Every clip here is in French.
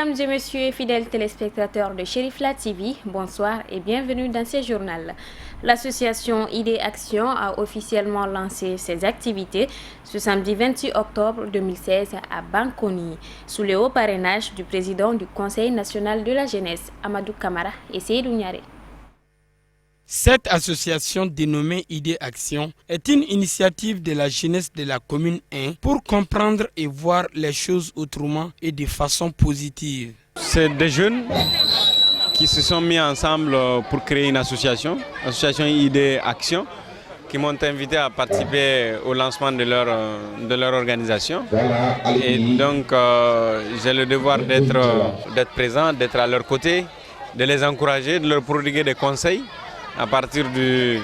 Mesdames et messieurs, fidèles téléspectateurs de Chérifla TV, bonsoir et bienvenue dans ce journal. L'association Idée Action a officiellement lancé ses activités ce samedi 28 octobre 2016 à Bankoni, sous le haut parrainage du président du Conseil national de la jeunesse, Amadou Kamara et Seydou Niaré. Cette association dénommée Idée Action est une initiative de la jeunesse de la commune 1 pour comprendre et voir les choses autrement et de façon positive. C'est des jeunes qui se sont mis ensemble pour créer une association Idée Action, qui m'ont invité à participer au lancement de leur organisation. Et donc j'ai le devoir d'être présent, d'être à leur côté, de les encourager, de leur prodiguer des conseils à partir de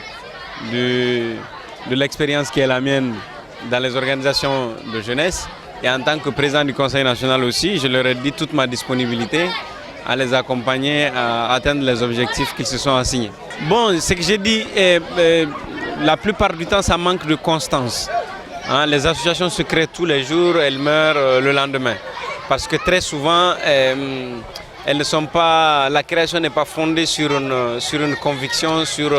l'expérience qui est la mienne dans les organisations de jeunesse. Et en tant que président du Conseil national aussi, je leur ai dit toute ma disponibilité à les accompagner à atteindre les objectifs qu'ils se sont assignés. Bon, ce que j'ai dit, la plupart du temps, ça manque de constance. Les associations se créent tous les jours, elles meurent le lendemain. Parce que très souvent, elles ne sont pas, la création n'est pas fondée sur une conviction, sur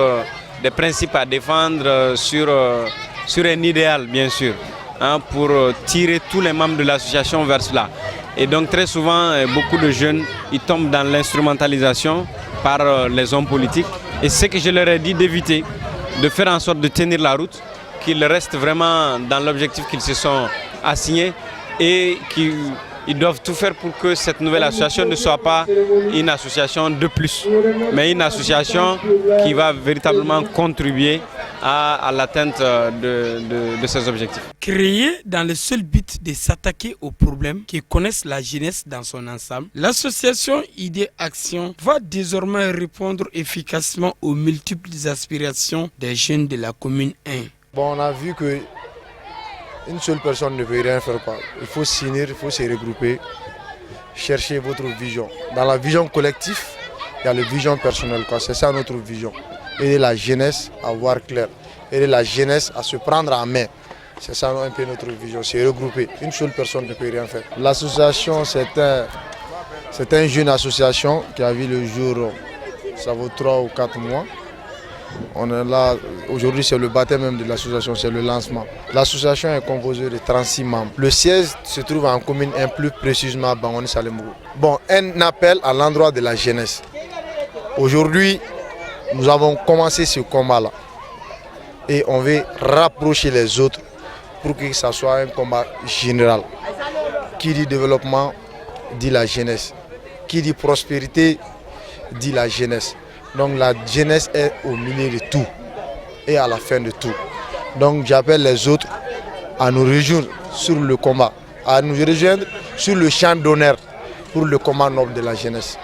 des principes à défendre, sur un idéal bien sûr, pour tirer tous les membres de l'association vers cela. Et donc très souvent, beaucoup de jeunes ils tombent dans l'instrumentalisation par les hommes politiques. Et c'est ce que je leur ai dit d'éviter, de faire en sorte de tenir la route, qu'ils restent vraiment dans l'objectif qu'ils se sont assignés et qu'ils doivent tout faire pour que cette nouvelle association ne soit pas une association de plus, mais une association qui va véritablement contribuer à l'atteinte de ces objectifs. Créée dans le seul but de s'attaquer aux problèmes que connaissent la jeunesse dans son ensemble, l'association Idée Action va désormais répondre efficacement aux multiples aspirations des jeunes de la commune 1. Bon, on a vu que une seule personne ne peut rien faire. Il faut s'unir, il faut se regrouper, chercher votre vision. Dans la vision collective, il y a la vision personnelle. C'est ça notre vision. Aider la jeunesse à voir clair. Aider la jeunesse à se prendre en main. C'est ça un peu notre vision, c'est regrouper. Une seule personne ne peut rien faire. L'association, c'est une jeune association qui a vu le jour, ça vaut 3 ou 4 mois. On est là, aujourd'hui c'est le baptême même de l'association, c'est le lancement. L'association est composée de 36 membres. Le siège se trouve en commune 1, plus précisément à Bangoni Salembourg. Bon, un appel à l'endroit de la jeunesse. Aujourd'hui, nous avons commencé ce combat-là. Et on veut rapprocher les autres pour que ça soit un combat général. Qui dit développement, dit la jeunesse. Qui dit prospérité, dit la jeunesse. Donc la jeunesse est au milieu de tout et à la fin de tout. Donc j'appelle les autres à nous rejoindre sur le combat, à nous rejoindre sur le champ d'honneur pour le combat noble de la jeunesse.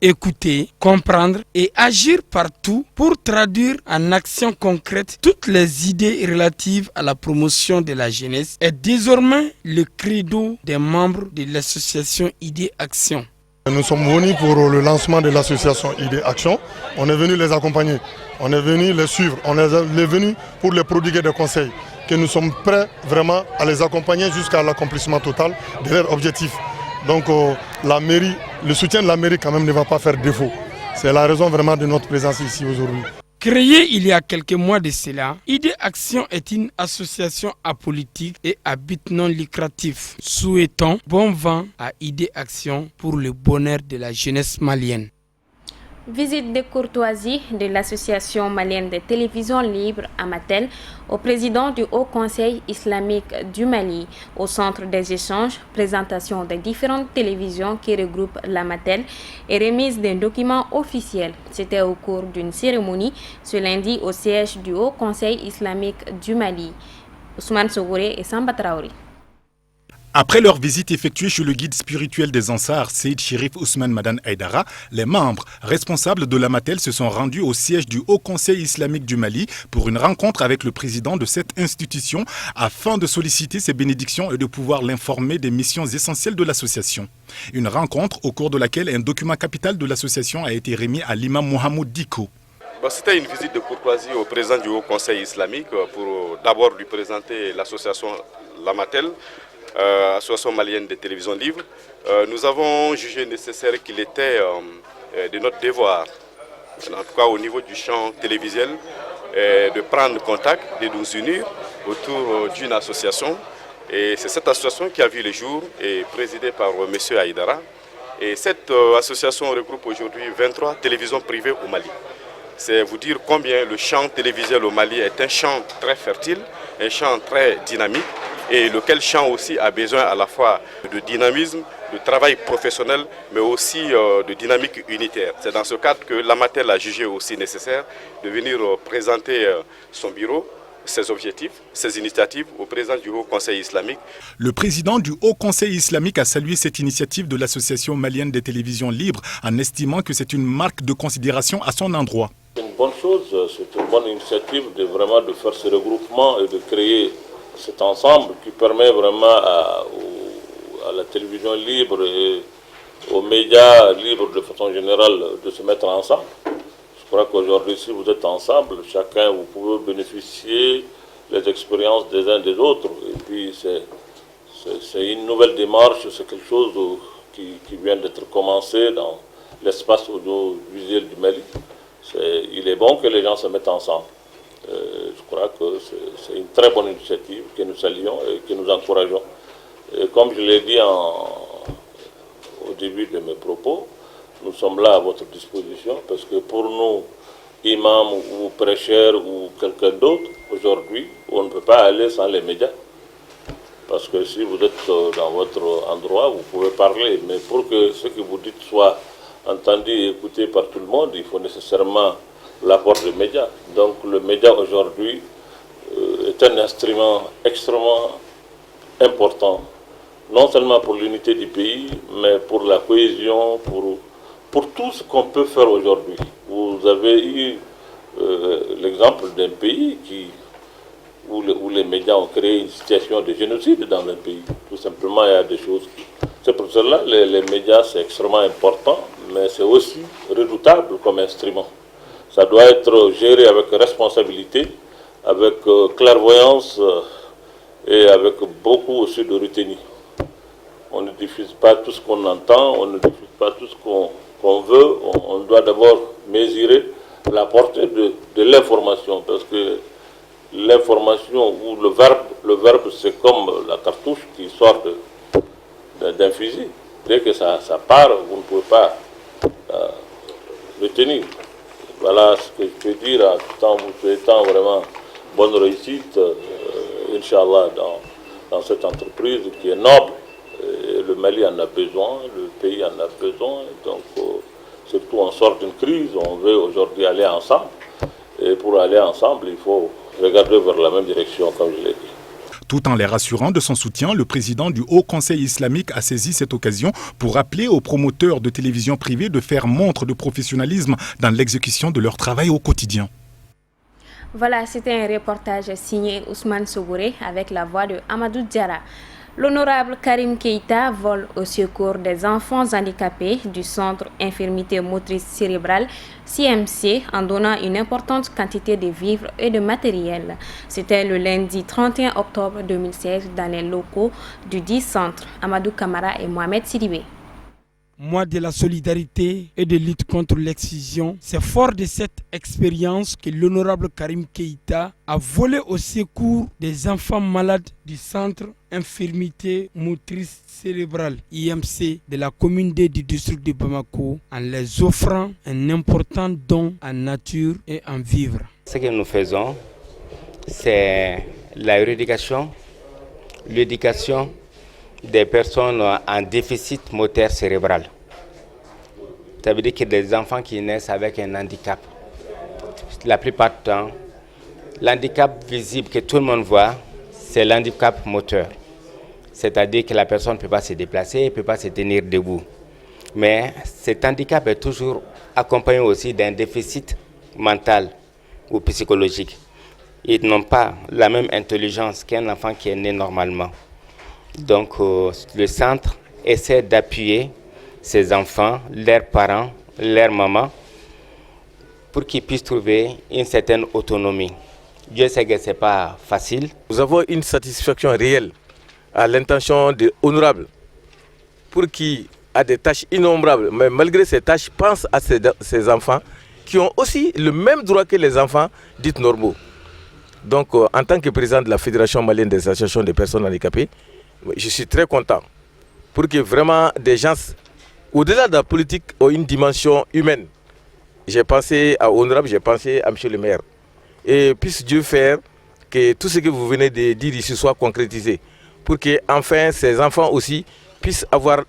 Écouter, comprendre et agir partout pour traduire en actions concrètes toutes les idées relatives à la promotion de la jeunesse est désormais le credo des membres de l'association Idée Action. Nous sommes venus pour le lancement de l'association Idée Action. On est venu les accompagner, on est venu les suivre, on est venu pour les prodiguer des conseils. Que nous sommes prêts vraiment à les accompagner jusqu'à l'accomplissement total de leurs objectifs. Donc la mairie, le soutien de la mairie quand même ne va pas faire défaut. C'est la raison vraiment de notre présence ici aujourd'hui. Créée il y a quelques mois de cela, Idée Action est une association apolitique et à but non lucratif. Souhaitons bon vent à Idée Action pour le bonheur de la jeunesse malienne. Visite de courtoisie de l'association malienne de télévision libre Amatel au président du Haut Conseil islamique du Mali, au centre des échanges, présentation des différentes télévisions qui regroupent l'Amatel et remise d'un document officiel. C'était au cours d'une cérémonie ce lundi au siège du Haut Conseil islamique du Mali. Ousmane Sogoré et Samba Traoré. Après leur visite effectuée chez le guide spirituel des Ansars, Seyd Chérif Ousmane Madan Aïdara, les membres responsables de l'Amatel se sont rendus au siège du Haut Conseil islamique du Mali pour une rencontre avec le président de cette institution afin de solliciter ses bénédictions et de pouvoir l'informer des missions essentielles de l'association. Une rencontre au cours de laquelle un document capital de l'association a été remis à l'imam Mohamed Diko. C'était une visite de courtoisie au président du Haut Conseil islamique pour d'abord lui présenter l'association L'Amatel, Association malienne de télévision libre, nous avons jugé nécessaire qu'il était de notre devoir, en tout cas au niveau du champ télévisuel, de prendre contact, de nous unir autour d'une association. Et c'est cette association qui a vu le jour et présidée par M. Aïdara. Et cette association regroupe aujourd'hui 23 télévisions privées au Mali. C'est vous dire combien le champ télévisuel au Mali est un champ très fertile, un champ très dynamique, et lequel champ aussi a besoin à la fois de dynamisme, de travail professionnel, mais aussi de dynamique unitaire. C'est dans ce cadre que l'Amatel a jugé aussi nécessaire de venir présenter son bureau, ses objectifs, ses initiatives au président du Haut Conseil islamique. Le président du Haut Conseil islamique a salué cette initiative de l'Association malienne des télévisions libres en estimant que c'est une marque de considération à son endroit. C'est une bonne chose, c'est une bonne initiative de faire ce regroupement et de créer cet ensemble qui permet vraiment à la télévision libre et aux médias libres de façon générale de se mettre ensemble. Je crois qu'aujourd'hui, si vous êtes ensemble, chacun, vous pouvez bénéficier des expériences des uns des autres. Et puis, c'est une nouvelle démarche, c'est quelque chose qui vient d'être commencé dans l'espace audiovisuel du Mali. Il est bon que les gens se mettent ensemble. Je crois que c'est une très bonne initiative que nous saluons et que nous encourageons. Et comme je l'ai dit au début de mes propos, nous sommes là à votre disposition parce que pour nous, imams ou prêcheurs ou quelqu'un d'autre, aujourd'hui, on ne peut pas aller sans les médias. Parce que si vous êtes dans votre endroit, vous pouvez parler. Mais pour que ce que vous dites soit entendu et écouté par tout le monde, il faut nécessairement l'apport des médias. Donc le média aujourd'hui est un instrument extrêmement important, non seulement pour l'unité du pays, mais pour la cohésion, pour tout ce qu'on peut faire aujourd'hui. Vous avez eu l'exemple d'un pays où les médias ont créé une situation de génocide dans un pays. Tout simplement, il y a des choses. C'est pour cela que les médias, c'est extrêmement important, mais c'est aussi redoutable comme instrument. Ça doit être géré avec responsabilité, avec clairvoyance et avec beaucoup aussi de retenue. On ne diffuse pas tout ce qu'on entend, on ne diffuse pas tout ce qu'on veut. On doit d'abord mesurer la portée de l'information, parce que l'information ou le verbe c'est comme la cartouche qui sort d'un fusil. Dès que ça part, vous ne pouvez pas retenir. Voilà ce que je peux dire en vous souhaitant vraiment bonne réussite, Inch'Allah, dans cette entreprise qui est noble. Et le Mali en a besoin, le pays en a besoin. Donc, surtout on sort d'une crise, on veut aujourd'hui aller ensemble. Et pour aller ensemble, il faut regarder vers la même direction, comme je l'ai dit. Tout en les rassurant de son soutien, le président du Haut Conseil islamique a saisi cette occasion pour appeler aux promoteurs de télévision privée de faire montre de professionnalisme dans l'exécution de leur travail au quotidien. Voilà, c'était un reportage signé Ousmane Sogouré avec la voix de Amadou Diarra. L'honorable Karim Keïta vole au secours des enfants handicapés du Centre Infirmité Motrice Cérébrale CMC en donnant une importante quantité de vivres et de matériel. C'était le lundi 31 octobre 2016 dans les locaux du dit centre. Amadou Kamara et Mohamed Sidibé. Mois de la solidarité et de lutte contre l'excision, c'est fort de cette expérience que l'honorable Karim Keïta a volé au secours des enfants malades du Centre Infirmité Motrice Cérébrale IMC de la commune D du district de Bamako en les offrant un important don en nature et en vivres. Ce que nous faisons, c'est la l'éducation des personnes en déficit moteur cérébral. Ça veut dire que des enfants qui naissent avec un handicap. La plupart du temps, l'handicap visible que tout le monde voit, c'est l'handicap moteur. C'est-à-dire que la personne ne peut pas se déplacer, ne peut pas se tenir debout. Mais cet handicap est toujours accompagné aussi d'un déficit mental ou psychologique. Ils n'ont pas la même intelligence qu'un enfant qui est né normalement. Donc le centre essaie d'appuyer ces enfants, leurs parents, leurs mamans, pour qu'ils puissent trouver une certaine autonomie. Dieu sait que ce n'est pas facile. Nous avons une satisfaction réelle à l'intention de honorable, pour qui a des tâches innombrables, mais malgré ces tâches, pense à ces enfants qui ont aussi le même droit que les enfants dits normaux. Donc, en tant que président de la Fédération malienne des associations des personnes handicapées, je suis très content pour que vraiment des gens, au-delà de la politique, aient une dimension humaine. J'ai pensé à Honorable, j'ai pensé à M. le maire. Et puisse Dieu faire que tout ce que vous venez de dire ici soit concrétisé, pour que enfin ces enfants aussi puissent avoir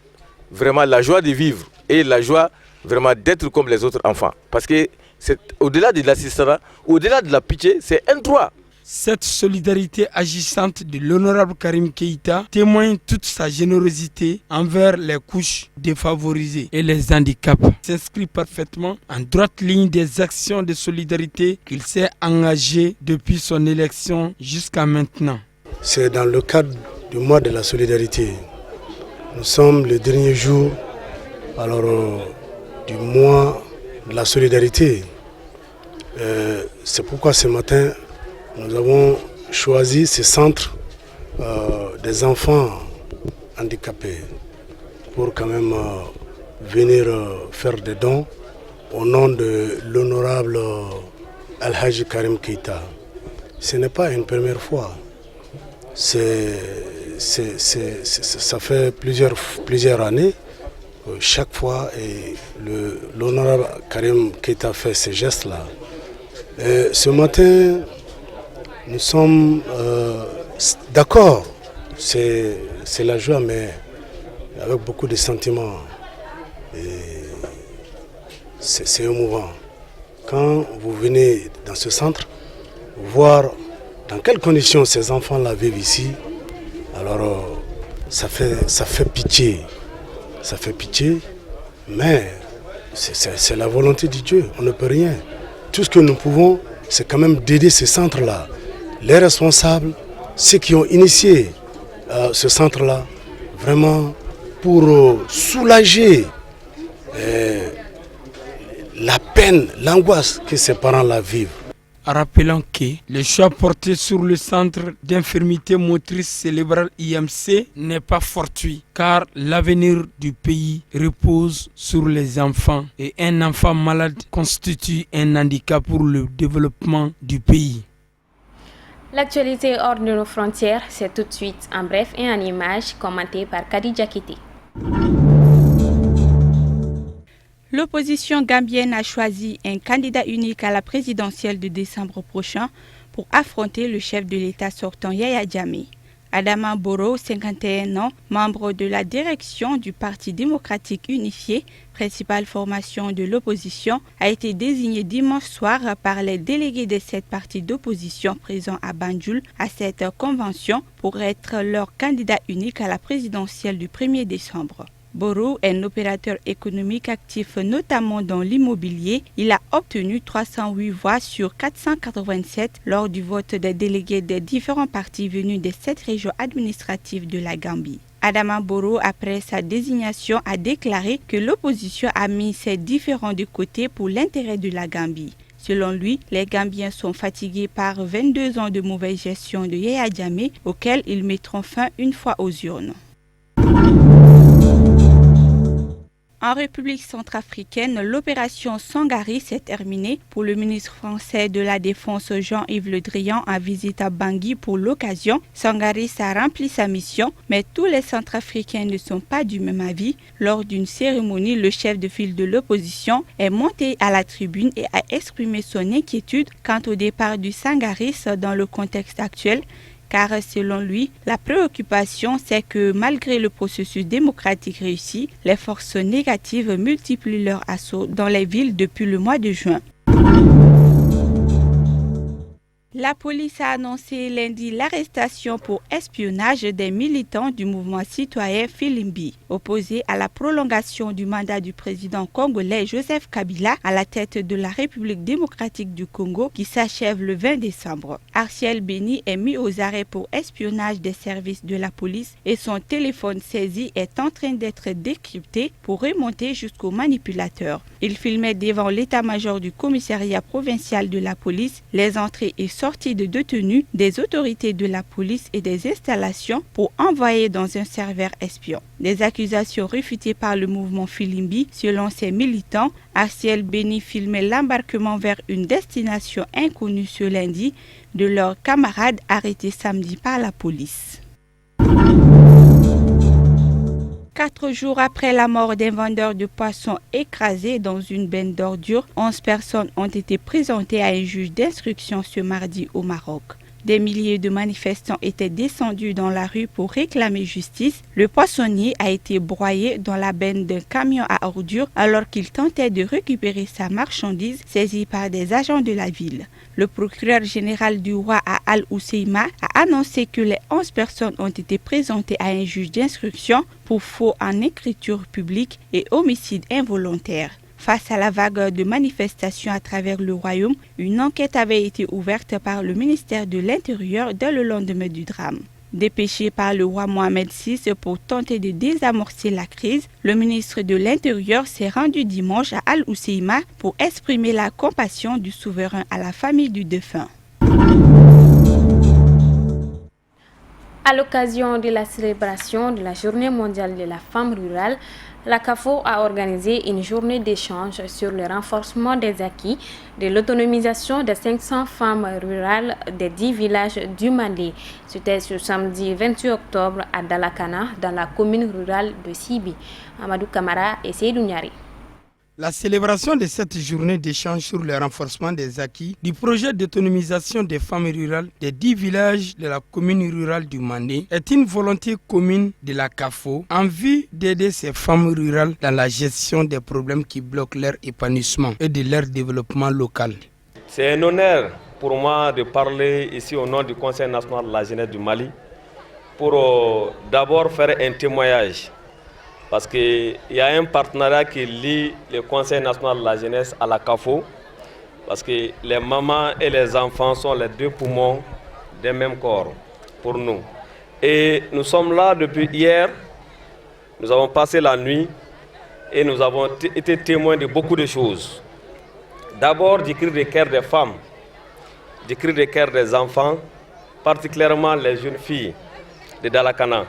vraiment la joie de vivre et la joie vraiment d'être comme les autres enfants. Parce que c'est au-delà de l'assistanat, au-delà de la pitié, c'est un droit. Cette solidarité agissante de l'honorable Karim Keïta témoigne toute sa générosité envers les couches défavorisées et les handicaps. S'inscrit parfaitement en droite ligne des actions de solidarité qu'il s'est engagé depuis son élection jusqu'à maintenant. C'est dans le cadre du mois de la solidarité. Nous sommes le dernier jour du mois de la solidarité. C'est pourquoi ce matin, nous avons choisi ce centre des enfants handicapés pour quand même venir faire des dons au nom de l'honorable Al-Haji Karim Keïta. Ce n'est pas une première fois. Ça fait plusieurs années. Chaque fois, l'honorable Karim Keïta fait ces gestes-là. Ce matin, nous sommes d'accord, c'est la joie, mais avec beaucoup de sentiments. C'est émouvant. Quand vous venez dans ce centre, voir dans quelles conditions ces enfants-là vivent ici, alors ça fait pitié. Ça fait pitié, mais c'est la volonté de Dieu, on ne peut rien. Tout ce que nous pouvons, c'est quand même d'aider ces centres-là. Les responsables, ceux qui ont initié ce centre-là, vraiment pour soulager la peine, l'angoisse que ces parents-là vivent. Rappelons que le choix porté sur le centre d'infirmité motrice cérébrale IMC n'est pas fortuit, car l'avenir du pays repose sur les enfants et un enfant malade constitue un handicap pour le développement du pays. L'actualité hors de nos frontières, c'est tout de suite en bref et en images commentées par Khadija Kiti. L'opposition gambienne a choisi un candidat unique à la présidentielle de décembre prochain pour affronter le chef de l'État sortant Yaya Jammeh. Adama Barrow, 51 ans, membre de la direction du Parti démocratique unifié, principale formation de l'opposition, a été désigné dimanche soir par les délégués des 7 partis d'opposition présents à Banjul à cette convention pour être leur candidat unique à la présidentielle du 1er décembre. Barrow est un opérateur économique actif notamment dans l'immobilier. Il a obtenu 308 voix sur 487 lors du vote des délégués des différents partis venus des 7 régions administratives de la Gambie. Adama Barrow, après sa désignation, a déclaré que l'opposition a mis ses différends de côté pour l'intérêt de la Gambie. Selon lui, les Gambiens sont fatigués par 22 ans de mauvaise gestion de Yaya Jammeh, auxquels ils mettront fin une fois aux urnes. En République centrafricaine, l'opération Sangaré s'est terminée. Pour le ministre français de la Défense Jean-Yves Le Drian en visite à Bangui pour l'occasion, Sangaré a rempli sa mission, mais tous les Centrafricains ne sont pas du même avis. Lors d'une cérémonie, le chef de file de l'opposition est monté à la tribune et a exprimé son inquiétude quant au départ du Sangaré dans le contexte actuel. Car selon lui, la préoccupation, c'est que malgré le processus démocratique réussi, les forces négatives multiplient leur assaut dans les villes depuis le mois de juin. La police a annoncé lundi l'arrestation pour espionnage des militants du mouvement citoyen Filimbi, opposé à la prolongation du mandat du président congolais Joseph Kabila à la tête de la République démocratique du Congo qui s'achève le 20 décembre. Arciel Béni est mis aux arrêts pour espionnage des services de la police et son téléphone saisi est en train d'être décrypté pour remonter jusqu'au manipulateur. Il filmait devant l'état-major du commissariat provincial de la police les entrées et sorties sortie de détenus, des autorités de la police et des installations pour envoyer dans un serveur espion. Des accusations réfutées par le mouvement Filimbi. Selon ses militants, Arciel Béni filmait l'embarquement vers une destination inconnue ce lundi de leurs camarades arrêtés samedi par la police. 4 jours après la mort d'un vendeur de poissons écrasé dans une benne d'ordures, 11 personnes ont été présentées à un juge d'instruction ce mardi au Maroc. Des milliers de manifestants étaient descendus dans la rue pour réclamer justice. Le poissonnier a été broyé dans la benne d'un camion à ordures alors qu'il tentait de récupérer sa marchandise saisie par des agents de la ville. Le procureur général du roi à Al-Hoceima a annoncé que les 11 personnes ont été présentées à un juge d'instruction pour faux en écriture publique et homicide involontaire. Face à la vague de manifestations à travers le royaume, une enquête avait été ouverte par le ministère de l'Intérieur dès le lendemain du drame. Dépêché par le roi Mohamed VI pour tenter de désamorcer la crise, le ministre de l'Intérieur s'est rendu dimanche à Al-Hoceima pour exprimer la compassion du souverain à la famille du défunt. À l'occasion de la célébration de la Journée mondiale de la femme rurale, la CAFO a organisé une journée d'échange sur le renforcement des acquis de l'autonomisation des 500 femmes rurales des 10 villages du Mali. C'était ce samedi 28 octobre à Dalakana, dans la commune rurale de Sibi. Amadou Kamara et Seydou Niari. La célébration de cette journée d'échange sur le renforcement des acquis du projet d'autonomisation des femmes rurales des 10 villages de la commune rurale du Mandé est une volonté commune de la CAFO en vue d'aider ces femmes rurales dans la gestion des problèmes qui bloquent leur épanouissement et de leur développement local. C'est un honneur pour moi de parler ici au nom du Conseil national de la jeunesse du Mali pour d'abord faire un témoignage. Parce qu'il y a un partenariat qui lie le Conseil national de la jeunesse à la CAFO. Parce que les mamans et les enfants sont les deux poumons d'un même corps pour nous. Et nous sommes là depuis hier. Nous avons passé la nuit et nous avons été témoins de beaucoup de choses. D'abord du cri de cœur des femmes, du cri de cœur des enfants, particulièrement les jeunes filles de Dalakana.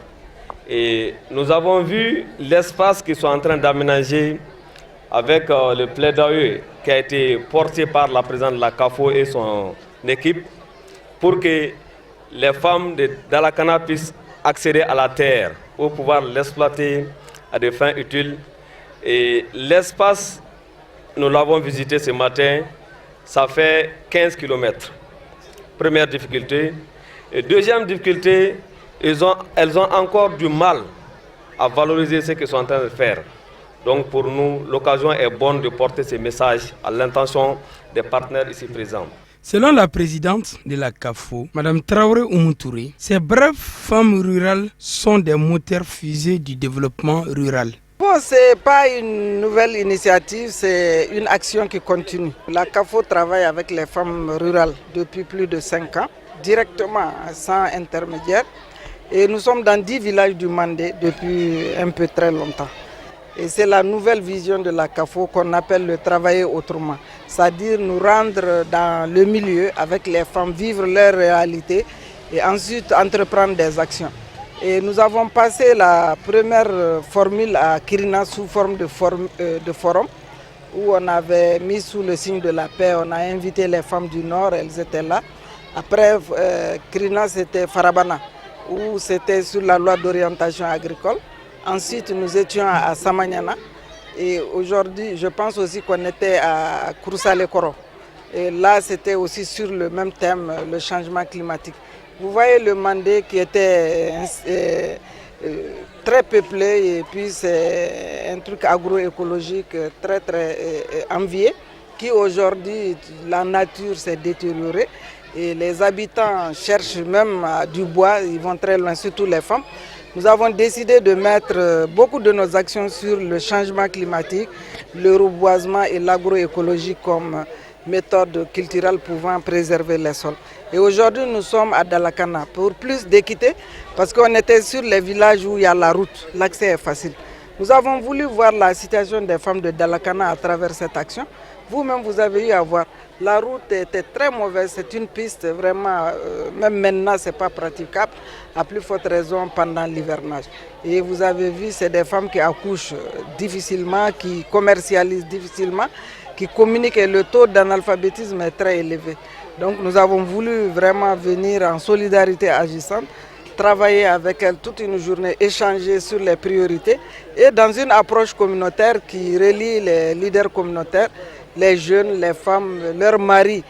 Et nous avons vu l'espace qu'ils sont en train d'aménager avec le plaidoyer qui a été porté par la présidente de la CAFO et son équipe pour que les femmes de Dalakana puissent accéder à la terre pour pouvoir l'exploiter à des fins utiles. Et l'espace, nous l'avons visité ce matin, ça fait 15 km. Première difficulté. Et deuxième difficulté, elles ont encore du mal à valoriser ce qu'ils sont en train de faire. Donc pour nous, l'occasion est bonne de porter ces messages à l'intention des partenaires ici présents. Selon la présidente de la CAFO, Mme Traoré Oumoutouré, ces braves femmes rurales sont des moteurs fusées du développement rural. Bon, ce n'est pas une nouvelle initiative, c'est une action qui continue. La CAFO travaille avec les femmes rurales depuis plus de 5 ans, directement, sans intermédiaire. Et nous sommes dans 10 villages du Mandé depuis un peu très longtemps. Et c'est la nouvelle vision de la CAFO qu'on appelle le travailler autrement. C'est-à-dire nous rendre dans le milieu avec les femmes, vivre leur réalité et ensuite entreprendre des actions. Et nous avons passé la première formule à Kirina sous forme de forum où on avait mis sous le signe de la paix, on a invité les femmes du Nord, elles étaient là. Après Kirina, c'était Farabana, où c'était sur la loi d'orientation agricole. Ensuite, nous étions à Samanyana. Et aujourd'hui, je pense aussi qu'on était à Kourousalekoro. Et là, c'était aussi sur le même thème, le changement climatique. Vous voyez le Mandé qui était très peuplé et puis c'est un truc agroécologique très envié, qui aujourd'hui, la nature s'est détériorée. Et les habitants cherchent même du bois, ils vont très loin, surtout les femmes. Nous avons décidé de mettre beaucoup de nos actions sur le changement climatique, le reboisement et l'agroécologie comme méthode culturelle pouvant préserver les sols. Et aujourd'hui, nous sommes à Dalakana pour plus d'équité, parce qu'on était sur les villages où il y a la route, l'accès est facile. Nous avons voulu voir la situation des femmes de Dalakana à travers cette action, Vous-même, vous avez eu à voir. La route était très mauvaise, c'est une piste vraiment, même maintenant, ce n'est pas praticable, à plus forte raison pendant l'hivernage. Et vous avez vu, c'est des femmes qui accouchent difficilement, qui commercialisent difficilement, qui communiquent et le taux d'analphabétisme est très élevé. Donc nous avons voulu vraiment venir en solidarité agissante, travailler avec elles toute une journée, échanger sur les priorités et dans une approche communautaire qui relie les leaders communautaires, les jeunes, les femmes, leurs maris,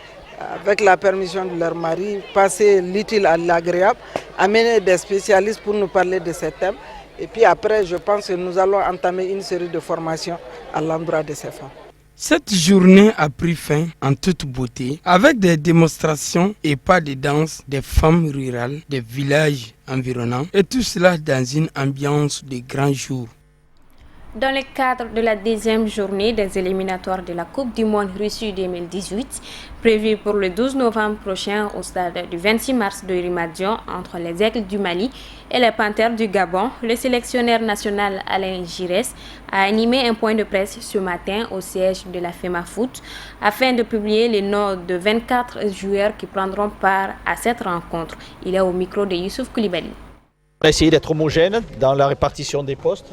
avec la permission de leurs maris, passer l'utile à l'agréable, amener des spécialistes pour nous parler de ces thèmes. Et puis après, je pense que nous allons entamer une série de formations à l'endroit de ces femmes. Cette journée a pris fin en toute beauté avec des démonstrations et pas de danse des femmes rurales des villages environnants et tout cela dans une ambiance de grand jour. Dans le cadre de la 10e journée des éliminatoires de la Coupe du Monde Russie 2018, prévue pour le 12 novembre prochain au stade du 26 mars de Rimadion entre les Aigles du Mali et les Panthères du Gabon, le sélectionneur national Alain Giresse a animé un point de presse ce matin au siège de la FEMAFOOT afin de publier les noms de 24 joueurs qui prendront part à cette rencontre. Il est au micro de Youssouf Koulibaly. On a essayé d'être homogène dans la répartition des postes,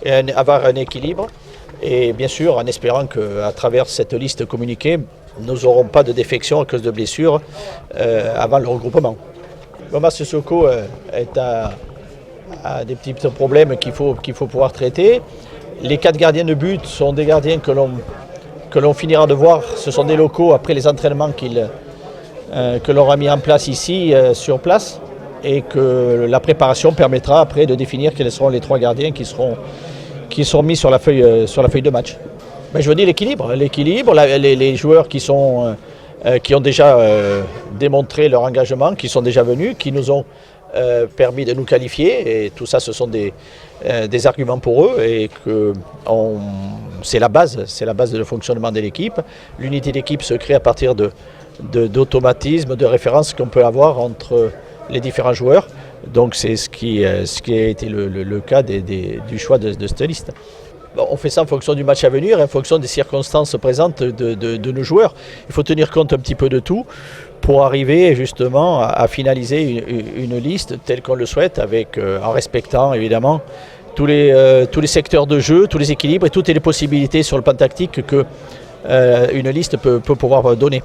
et avoir un équilibre. Et bien sûr, en espérant qu'à travers cette liste communiquée, nous n'aurons pas de défection à cause de blessures avant le regroupement. Mama Sissoko a des petits problèmes qu'il faut pouvoir traiter. Les 4 gardiens de but sont des gardiens que l'on finira de voir. Ce sont des locaux après les entraînements que l'on a mis en place ici, sur place. Et que la préparation permettra après de définir quels seront les 3 gardiens qui seront mis sur la feuille de match. Ben, je veux dire l'équilibre, les joueurs qui ont déjà démontré leur engagement, qui sont déjà venus, qui nous ont permis de nous qualifier, et tout ça ce sont des arguments pour eux, et que c'est la base de le fonctionnement de l'équipe. L'unité d'équipe se crée à partir d'automatismes, de références qu'on peut avoir entre les différents joueurs. Donc c'est ce qui a été le cas du choix de cette liste. Bon, on fait ça en fonction du match à venir, en fonction des circonstances présentes de nos joueurs. Il faut tenir compte un petit peu de tout pour arriver justement à finaliser une liste telle qu'on le souhaite, en respectant évidemment tous les secteurs de jeu, tous les équilibres et toutes les possibilités sur le plan tactique qu'une liste peut pouvoir donner.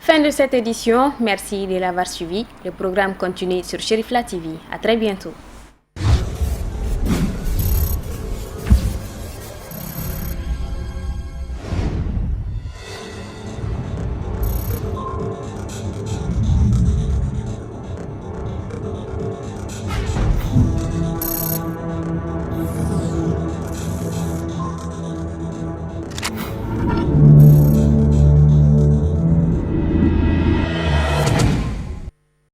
Fin de cette édition, merci de l'avoir suivi. Le programme continue sur Cherifla TV. À très bientôt.